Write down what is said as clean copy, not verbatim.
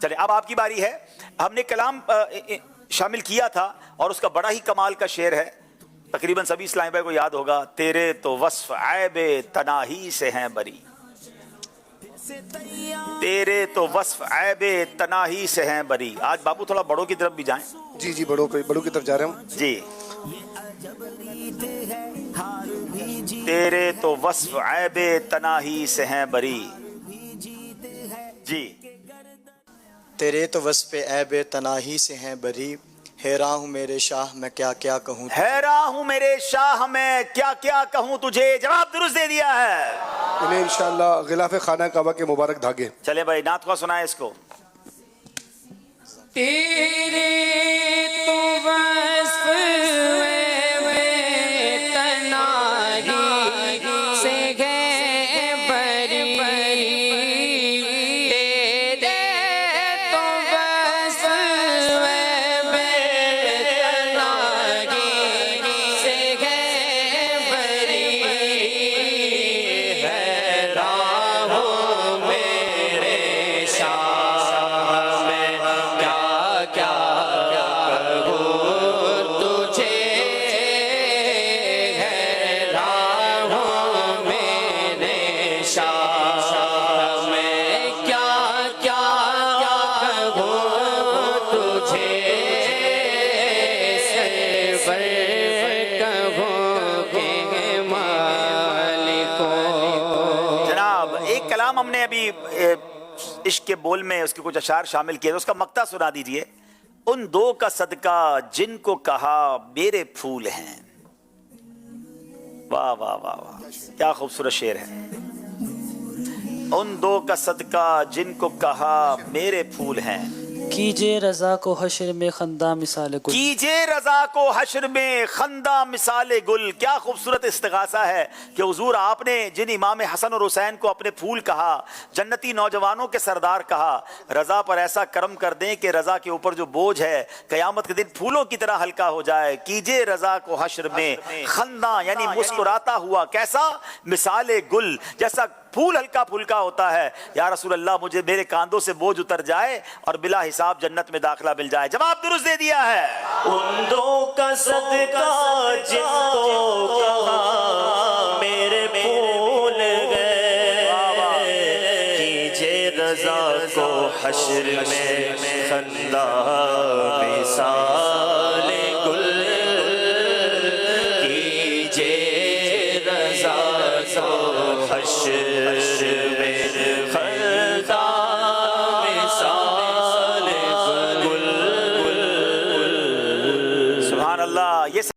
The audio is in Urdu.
چلے اب آپ کی باری ہے. ہم نے کلام شامل کیا تھا اور اس کا بڑا ہی کمال کا شعر ہے, تقریباً سبھی اسلامی بھائی کو یاد ہوگا. تیرے تو وصف عیب تناہی سے ہیں بری, تیرے تو وصف عیب تناہی سے ہیں بری. آج بابو تھوڑا بڑوں کی طرف بھی جائیں. جی جی بڑوں کی طرف جا رہے ہیں. جی. تیرے تو وصف عیب تناہی سے ہیں بری. جی. تیرے تو وصف عیب تناہی سے ہیں بری, حیراں ہوں میرے شاہ میں کیا کیا کہوں تجھے. حیراں ہوں میرے شاہ میں کیا کیا کہوں تجھے. جواب درست دے دیا ہے. انہیں انشاءاللہ غلاف خانہ کعبہ کے مبارک دھاگے. چلے بھائی نعت کو سنائے اس کو. تیرے تو وصف تناہی سے ہے بری, تیرے تو وصف تناہی سے ہے بری, حیراں ہوں میرے شاہ میں کیا کہوں تجھے, حیراں ہوں میرے شاہ میں کیا کہوں تجھے, سرور کہوں کہ مالکو. جناب ایک کلام ہم نے ابھی عشق کے بول میں اس کے کچھ اشعار شامل کیے, اس کا مقطع سنا دیجئے. ان دو کا صدقہ جن کو کہا میرے پھول ہیں. واہ واہ واہ واہ, کیا خوبصورت شعر ہے. ان دو کا صدقہ جن کو کہا میرے پھول ہیں. کیجے رضا کو حشر میں خندہ مثال گل, کیجے رضا کو حشر میں خندہ مثال گل. کیا خوبصورت استغاثہ ہے کہ حضور آپ نے جن امام حسن اور حسین کو اپنے پھول کہا, جنتی نوجوانوں کے سردار کہا, رضا پر ایسا کرم کر دیں کہ رضا کے اوپر جو بوجھ ہے قیامت کے دن پھولوں کی طرح ہلکا ہو جائے. کیجے رضا کو حشر میں خندہ یعنی مسکراتا ہوا, کیسا مثال گل, جیسا پھول ہلکا پھلکا ہوتا ہے. یا رسول اللہ مجھے میرے کاندھوں سے بوجھ اتر جائے اور بلا حساب جنت میں داخلہ مل جائے. جواب درست دے دیا ہے. ان دو کا صدقہ جن کو کہا میرے پھول گئے, کیجے رضا کو حشر میں خندہ مثال گل, کیجے رضا کو حشر میں خندہ مثال گل. سبحان اللہ. یہ